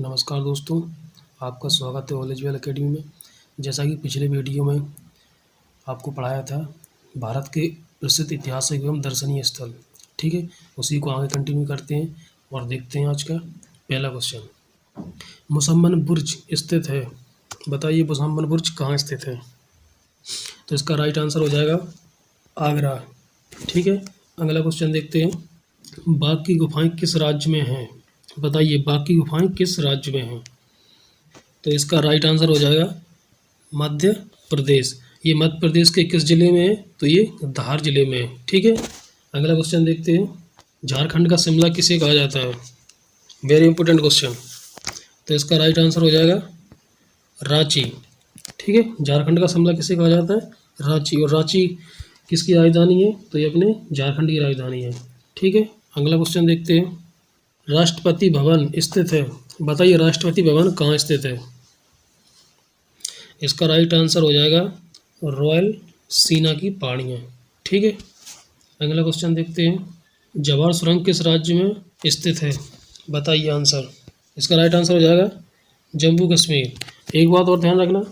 नमस्कार दोस्तों, आपका स्वागत है नॉलेजवेल एकेडमी में। जैसा कि पिछले वीडियो में आपको पढ़ाया था भारत के प्रसिद्ध ऐतिहासिक एवं दर्शनीय स्थल, ठीक है, उसी को आगे कंटिन्यू करते हैं और देखते हैं आज का पहला क्वेश्चन। मुसम्मन बुर्ज स्थित है, बताइए मुसम्मन बुर्ज कहाँ स्थित है। तो इसका राइट आंसर हो जाएगा आगरा, ठीक है। अगला क्वेश्चन देखते हैं, बाघ की गुफाएं किस राज्य में हैं, बताइए बाघ की गुफाएं किस राज्य में हैं। तो इसका राइट आंसर हो जाएगा मध्य प्रदेश। ये मध्य प्रदेश के किस जिले में है, तो ये धार जिले में है, ठीक है। अगला क्वेश्चन देखते हैं, झारखंड का शिमला किसे कहा जाता है, वेरी इंपॉर्टेंट क्वेश्चन। तो इसका राइट आंसर हो जाएगा रांची, ठीक है। झारखंड का शिमला किसे कहा जाता है, रांची। और रांची किसकी राजधानी है, तो ये अपने झारखंड की राजधानी है, ठीक है। अगला क्वेश्चन देखते हैं, राष्ट्रपति भवन स्थित है, बताइए राष्ट्रपति भवन कहाँ स्थित है। इसका राइट आंसर हो जाएगा रॉयल सीना की पहाड़ियाँ, ठीक है। अगला क्वेश्चन देखते हैं, जवाहर सुरंग किस राज्य में स्थित है, बताइए आंसर। इसका राइट आंसर हो जाएगा जम्मू कश्मीर। एक बात और ध्यान रखना,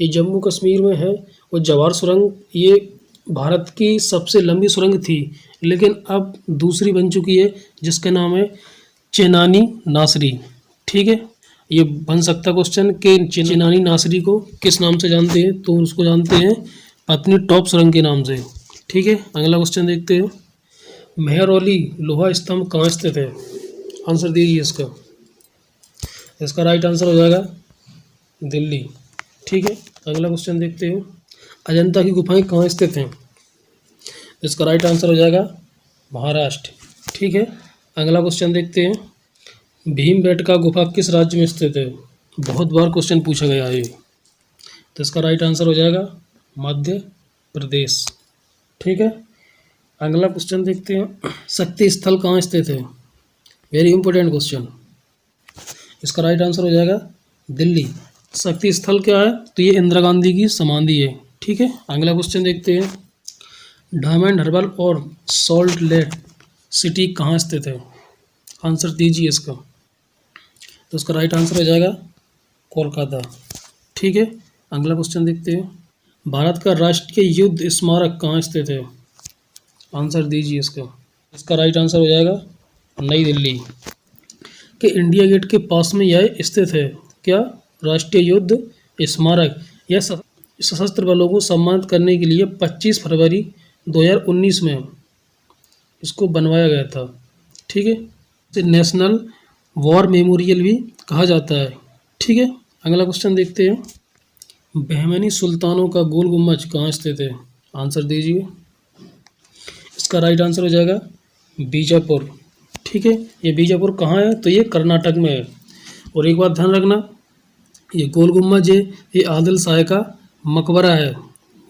ये जम्मू कश्मीर में है और जवाहर सुरंग ये भारत की सबसे लंबी सुरंग थी, लेकिन अब दूसरी बन चुकी है जिसका नाम है चेनानी नासरी, ठीक है। ये बन सकता क्वेश्चन कि चेनानी नासरी को किस नाम से जानते हैं, तो उसको जानते हैं पत्नी टॉप सुरंग के नाम से, ठीक है। अगला क्वेश्चन देखते हैं, मेहरौली लोहा स्तंभ कहाँ स्थित है, आंसर दीजिए इसका। इसका राइट आंसर हो जाएगा दिल्ली, ठीक है। अगला क्वेश्चन देखते हैं, अजंता की गुफाएं कहाँ स्थित हैं, इसका राइट आंसर हो जाएगा महाराष्ट्र, ठीक है। अगला क्वेश्चन देखते हैं, भीमबेटका गुफा किस राज्य में स्थित है, बहुत बार क्वेश्चन पूछा गया है। तो इसका राइट आंसर हो जाएगा मध्य प्रदेश, ठीक है। अगला क्वेश्चन देखते हैं, शक्ति स्थल कहाँ स्थित है, वेरी इंपॉर्टेंट क्वेश्चन। इसका राइट आंसर हो जाएगा दिल्ली। शक्ति स्थल क्या है, तो ये इंदिरा गांधी की समाधि है, ठीक है। अगला क्वेश्चन देखते हैं, डायमंड हार्बर और सॉल्ट लेक सिटी कहाँ स्थित है, आंसर दीजिए इसका। तो इसका राइट आंसर हो जाएगा कोलकाता, ठीक है। अगला क्वेश्चन देखते हैं, भारत का राष्ट्रीय युद्ध स्मारक कहाँ स्थित है, आंसर दीजिए इसका। इसका राइट आंसर हो जाएगा नई दिल्ली के इंडिया गेट के पास में यह स्थित है, क्या, राष्ट्रीय युद्ध स्मारक। यह सशस्त्र बलों को सम्मानित करने के लिए 25 फरवरी 2019 में इसको बनवाया गया था, ठीक है। इसे नेशनल वॉर मेमोरियल भी कहा जाता है, ठीक है। अगला क्वेश्चन देखते हैं, बहमनी सुल्तानों का गोल गुम्बज कहाँ स्थित है, आंसर दीजिए। इसका राइट आंसर हो जाएगा बीजापुर, ठीक है। ये बीजापुर कहाँ है, तो ये कर्नाटक में है। और एक बात ध्यान रखना, ये गोल गुम्बज है, ये आदिल शाह का मकबरा है,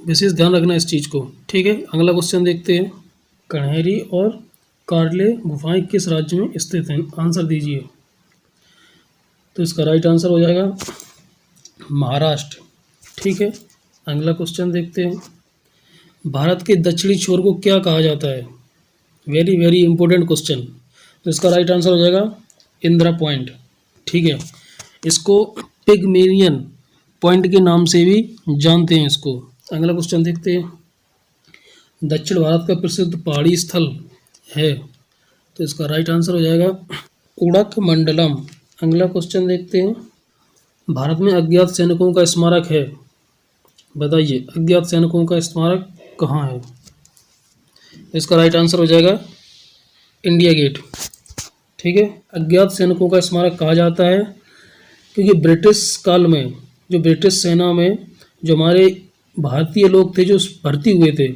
विशेष ध्यान रखना इस चीज़ को, ठीक है। अगला क्वेश्चन देखते हैं, कन्हेरी और कार्ले गुफाएं किस राज्य में स्थित हैं, आंसर दीजिए। तो इसका राइट आंसर हो जाएगा महाराष्ट्र, ठीक है। अगला क्वेश्चन देखते हैं, भारत के दक्षिणी छोर को क्या कहा जाता है, वेरी वेरी इंपॉर्टेंट क्वेश्चन। तो इसका राइट आंसर हो जाएगा इंदिरा पॉइंट, ठीक है। इसको पिगमेलियन पॉइंट के नाम से भी जानते हैं इसको। अगला क्वेश्चन देखते हैं, दक्षिण भारत का प्रसिद्ध पहाड़ी स्थल है, तो इसका राइट आंसर हो जाएगा उड़क मंडलम। अगला क्वेश्चन देखते हैं, भारत में अज्ञात सैनिकों का स्मारक है, बताइए अज्ञात सैनिकों का स्मारक कहाँ है। इसका राइट आंसर हो जाएगा इंडिया गेट, ठीक है। अज्ञात सैनिकों का स्मारक कहा जाता है क्योंकि ब्रिटिश काल में जो ब्रिटिश सेना में जो हमारे भारतीय लोग थे जो भर्ती हुए थे,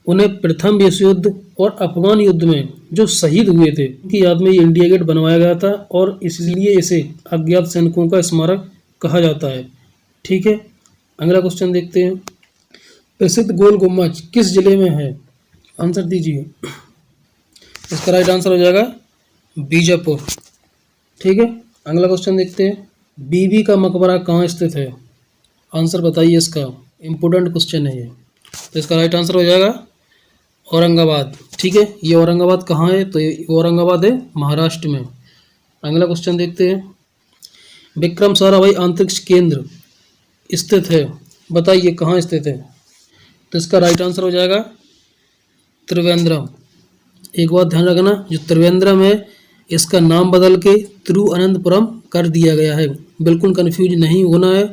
उन्हें प्रथम विश्व युद्ध और अफगान युद्ध में जो शहीद हुए थे उनकी याद में ये इंडिया गेट बनवाया गया था और इसलिए इसे अज्ञात सैनिकों का स्मारक कहा जाता है, ठीक है। अगला क्वेश्चन देखते हैं, प्रसिद्ध गोल गुम्बज किस जिले में है, आंसर दीजिए। इसका राइट आंसर हो जाएगा बीजापुर, ठीक है। अगला क्वेश्चन देखते हैं, बीबी का मकबरा कहाँ स्थित है, आंसर बताइए इसका, इम्पोर्टेंट क्वेश्चन है ये। तो इसका राइट आंसर हो जाएगा औरंगाबाद, ठीक है। ये औरंगाबाद कहाँ है, तो ये औरंगाबाद है महाराष्ट्र में। अगला क्वेश्चन देखते हैं, विक्रम साराभाई अंतरिक्ष केंद्र स्थित है, बताइए कहाँ स्थित है। तो इसका राइट आंसर हो जाएगा त्रिवेंद्रम। एक बात ध्यान रखना, जो त्रिवेंद्रम है इसका नाम बदल के तिरुवनंतपुरम कर दिया गया है, बिल्कुल कंफ्यूज नहीं होना है।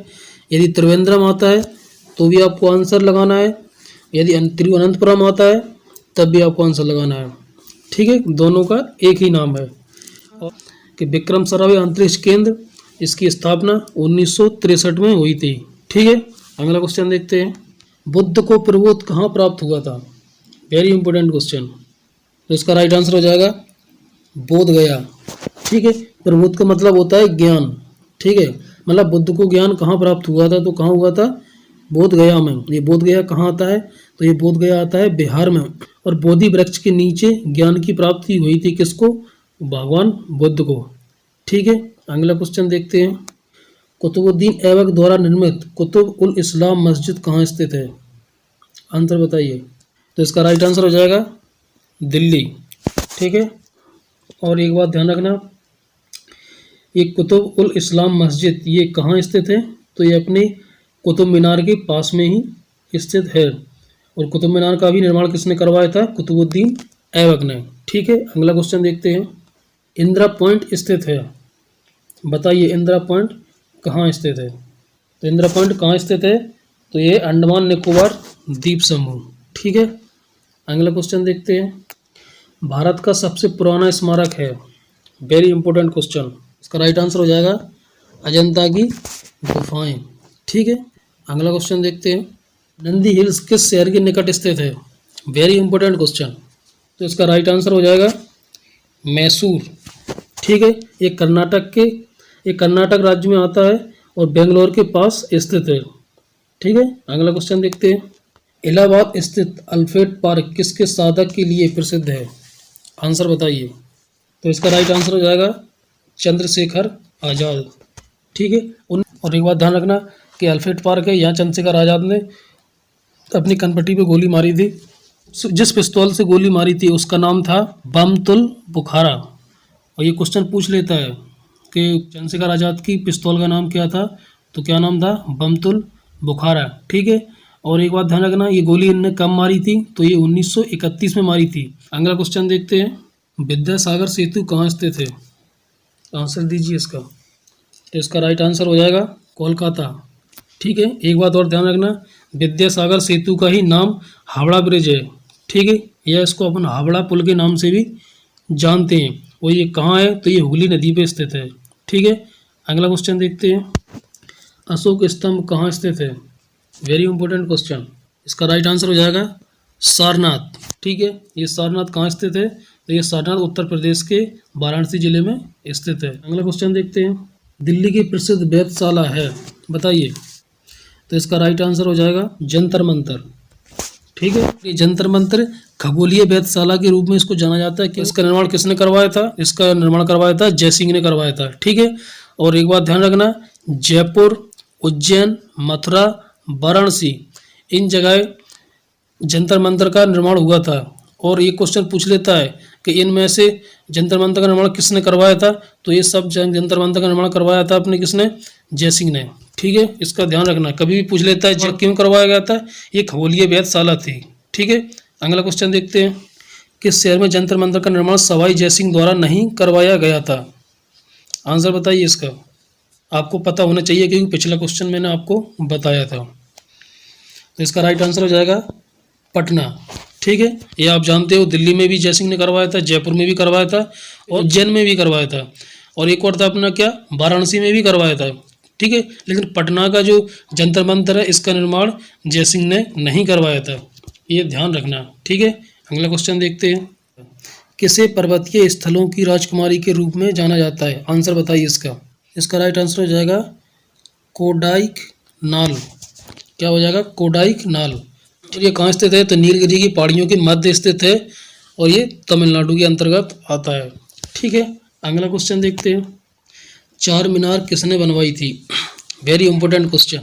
यदि त्रिवेंद्रम आता है तो भी आपको आंसर लगाना है, यदि तिरुवनंतपुरम आता है तब भी आपको आंसर लगाना है, ठीक है। दोनों का एक ही नाम है। और कि विक्रम साराभाई अंतरिक्ष केंद्र, इसकी स्थापना 1963 में हुई थी, ठीक है। अगला क्वेश्चन देखते हैं, बुद्ध को प्रबोध कहाँ प्राप्त हुआ था, वेरी इंपॉर्टेंट क्वेश्चन। तो इसका राइट आंसर हो जाएगा बोध गया, ठीक है। प्रबोध का मतलब होता है ज्ञान, ठीक है। मतलब बुद्ध को ज्ञान कहाँ प्राप्त हुआ था, तो कहाँ हुआ था, बोध गया में। ये बोध गया कहाँ आता है, तो ये बोध गया आता है बिहार में। और बोधि वृक्ष के नीचे ज्ञान की प्राप्ति हुई थी किसको, भगवान बुद्ध को, ठीक है। अगला क्वेश्चन देखते हैं, कुतुबुद्दीन ऐबक द्वारा निर्मित कुतुब उल इस्लाम मस्जिद कहाँ स्थित है, आंसर बताइए। तो इसका राइट आंसर हो जाएगा दिल्ली, ठीक है। और एक बात ध्यान रखना, ये कुतुब उल इस्लाम मस्जिद ये कहाँ स्थित है, तो ये अपने कुतुब मीनार के पास में ही स्थित है। और कुतुब मीनार का भी निर्माण किसने करवाया था, कुतुबुद्दीन ऐबक ने, ठीक है। अगला क्वेश्चन देखते हैं, इंदिरा पॉइंट स्थित है, बताइए इंदिरा पॉइंट कहाँ स्थित है। तो इंदिरा पॉइंट कहाँ स्थित है, तो ये अंडमान निकोबार द्वीप समूह, ठीक है। अगला क्वेश्चन देखते हैं, भारत का सबसे पुराना स्मारक है, वेरी इंपॉर्टेंट क्वेश्चन। इसका राइट आंसर हो जाएगा अजंता की गुफाएं, ठीक है। अगला क्वेश्चन देखते हैं, नंदी हिल्स किस शहर के निकट स्थित है, वेरी इंपॉर्टेंट क्वेश्चन। तो इसका राइट आंसर हो जाएगा मैसूर, ठीक है। ये कर्नाटक राज्य में आता है और बेंगलोर के पास स्थित है, ठीक है। अगला क्वेश्चन देखते हैं, इलाहाबाद स्थित अल्फ्रेड पार्क किसके साधक के लिए प्रसिद्ध है, आंसर बताइए। तो इसका राइट आंसर हो जाएगा चंद्रशेखर आज़ाद, ठीक है। और एक बात ध्यान रखना कि अल्फ्रेड पार्क है, यहाँ चंद्रशेखर आज़ाद ने अपनी कनपट्टी पे गोली मारी थी। जिस पिस्तौल से गोली मारी थी उसका नाम था बमतुल बुखारा। और ये क्वेश्चन पूछ लेता है कि चंद्रशेखर आज़ाद की पिस्तौल का नाम क्या था, तो क्या नाम था, बमतुल बुखारा, ठीक है। और एक बात ध्यान रखना, ये गोली इनने कब मारी थी, तो ये 1931 में मारी थी। अगला क्वेश्चन देखते हैं, विद्यासागर सेतु कहाँ स्थित है, आंसर दीजिए इसका। तो इसका राइट आंसर हो जाएगा कोलकाता, ठीक है। एक बात और ध्यान रखना, विद्यासागर सेतु का ही नाम हावड़ा ब्रिज है, ठीक है, या इसको अपन हावड़ा पुल के नाम से भी जानते हैं। और ये कहाँ है, तो ये हुगली नदी पे स्थित है, ठीक है। अगला क्वेश्चन देखते हैं, अशोक स्तंभ कहाँ स्थित है, वेरी इंपॉर्टेंट क्वेश्चन। इसका राइट आंसर हो जाएगा सारनाथ, ठीक है। ये सारनाथ कहाँ स्थित है, तो ये सारनाथ उत्तर प्रदेश के वाराणसी जिले में स्थित है। अगला क्वेश्चन देखते हैं, दिल्ली की प्रसिद्ध वेधशाला है, बताइए। तो इसका राइट आंसर हो जाएगा जंतर मंतर, ठीक है। ये जंतर मंतर खगोलीय वेधशाला के रूप में इसको जाना जाता है कि इसका निर्माण किसने करवाया था, इसका निर्माण करवाया था जय सिंह ने करवाया था, ठीक है। और एक बात ध्यान रखना, जयपुर, उज्जैन, मथुरा, वाराणसी इन जगह जंतर मंतर का निर्माण हुआ था। और ये क्वेश्चन पूछ लेता है कि इनमें से जंतर मंतर का निर्माण किसने करवाया था, तो ये सब जंतर मंतर का निर्माण करवाया था अपने किसने, जय सिंह ने, ठीक है। इसका ध्यान रखना, कभी भी पूछ लेता है क्यों करवाया गया था, ये खगोलीय वेधशाला थी, ठीक है। अगला क्वेश्चन देखते हैं, किस शहर में जंतर मंतर का निर्माण सवाई जय सिंह द्वारा नहीं करवाया गया था, आंसर बताइए इसका। आपको पता होना चाहिए क्योंकि पिछला क्वेश्चन मैंने आपको बताया था। तो इसका राइट आंसर हो जाएगा पटना, ठीक है। ये आप जानते हो दिल्ली में भी जय सिंह ने करवाया था, जयपुर में भी करवाया था और उज्जैन में भी करवाया था, और एक और था अपना क्या, वाराणसी में भी करवाया था, ठीक है। लेकिन पटना का जो जंतर मंतर है इसका निर्माण जय सिंह ने नहीं करवाया था, ये ध्यान रखना, ठीक है। अगला क्वेश्चन देखते हैं, किसे पर्वतीय स्थलों की राजकुमारी के रूप में जाना जाता है, आंसर बताइए इसका। इसका राइट आंसर हो जाएगा कोडाईकनाल, क्या हो जाएगा, कोडाईकनाल। और ये कहाँ स्थित है, तो नीलगिरी की पहाड़ियों के मध्य स्थित है और ये तमिलनाडु के अंतर्गत आता है, ठीक है। अगला क्वेश्चन देखते हैं, चार मीनार किसने बनवाई थी, वेरी इंपॉर्टेंट क्वेश्चन।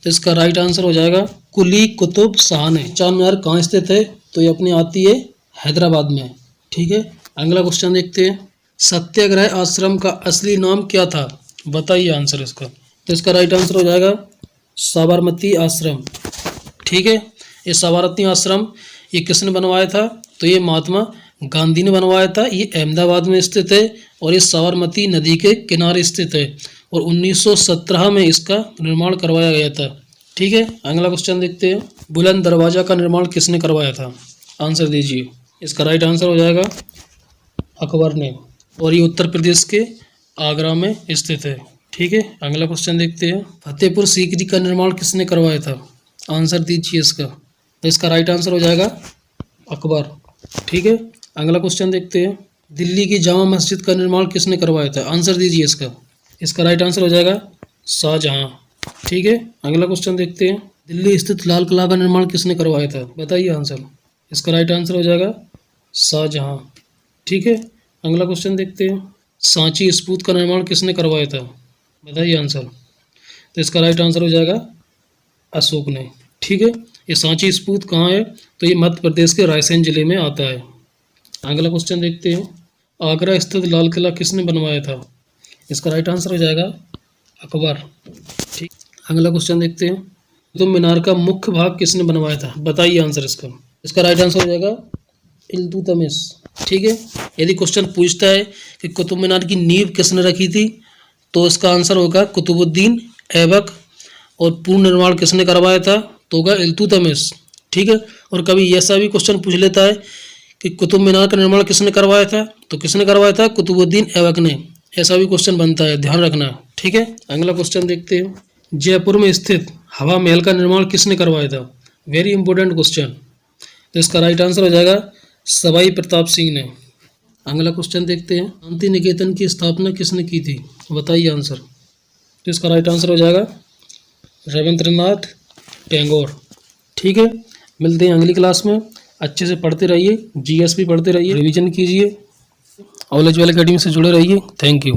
तो इसका राइट आंसर हो जाएगा कुली कुतुब शाह ने। चार मीनार कहाँ स्थित है, तो ये अपनी आती है हैदराबाद में, ठीक है। अगला क्वेश्चन देखते हैं, सत्याग्रह आश्रम का असली नाम क्या था, बताइए आंसर इसका। तो इसका राइट आंसर हो जाएगा साबरमती आश्रम। ठीक है, ये साबरमती आश्रम ये किसने बनवाया था? तो ये महात्मा गांधी ने बनवाया था। ये अहमदाबाद में स्थित है और ये साबरमती नदी के किनारे स्थित है और 1917 में इसका निर्माण करवाया गया था। ठीक है, अगला क्वेश्चन देखते हैं। बुलंद दरवाजा का निर्माण किसने करवाया था? आंसर दीजिए। इसका राइट आंसर हो जाएगा अकबर ने और ये उत्तर प्रदेश के आगरा में स्थित है। ठीक है, अगला क्वेश्चन देखते हैं। फतेहपुर सीकरी का निर्माण किसने करवाया था? आंसर दीजिए इसका। तो इसका राइट आंसर हो जाएगा अकबर। ठीक है, अगला क्वेश्चन देखते हैं। दिल्ली की जामा मस्जिद का निर्माण किसने करवाया था? आंसर दीजिए इसका। इसका राइट आंसर हो जाएगा शाहजहां। ठीक है, अगला क्वेश्चन देखते हैं। दिल्ली स्थित लाल किला का निर्माण किसने करवाया था? बताइए आंसर। इसका राइट आंसर हो जाएगा शाहजहां। ठीक है, अगला क्वेश्चन देखते हैं। सांची स्तूप का निर्माण किसने करवाया था? बताइए आंसर। तो इसका राइट आंसर हो जाएगा अशोक ने। ठीक है, ये सांची स्तूप कहाँ है? तो ये मध्य प्रदेश के रायसेन जिले में आता है। अगला क्वेश्चन देखते हैं। आगरा स्थित लाल किला किसने बनवाया था? इसका राइट आंसर हो जाएगा अकबर। ठीक, अगला क्वेश्चन देखते हैं। कुतुब मीनार का मुख्य भाग किसने बनवाया था? बताइए आंसर इसका। इसका राइट आंसर हो जाएगा इल्तुतमिश। ठीक है, यदि क्वेश्चन पूछता है कि कुतुब मीनार की नींव किसने रखी थी, तो इसका आंसर होगा कुतुबुद्दीन ऐबक। और पूर्ण निर्माण किसने करवाया था? तो होगा इल्तुतमिश। ठीक है, और कभी ऐसा भी क्वेश्चन पूछ लेता है कि कुतुब मीनार का निर्माण किसने करवाया था, तो किसने करवाया था? कुतुबुद्दीन ऐबक ने। ऐसा भी क्वेश्चन बनता है, ध्यान रखना। ठीक है, अगला क्वेश्चन देखते हैं। जयपुर में स्थित हवा महल का निर्माण किसने करवाया था? Very important question. तो इसका राइट आंसर हो जाएगा सवाई प्रताप सिंह ने। अगला क्वेश्चन देखते हैं। शांति निकेतन की स्थापना किसने की थी? बताइए आंसर। तो इसका राइट आंसर हो जाएगा रविंद्रनाथ टैगोर। ठीक है, मिलते हैं अगली क्लास में। अच्छे से पढ़ते रहिए, जीएस भी पढ़ते रहिए, रिवीजन कीजिए, नॉलेज वाले अकेडमी से जुड़े रहिए। Thank you.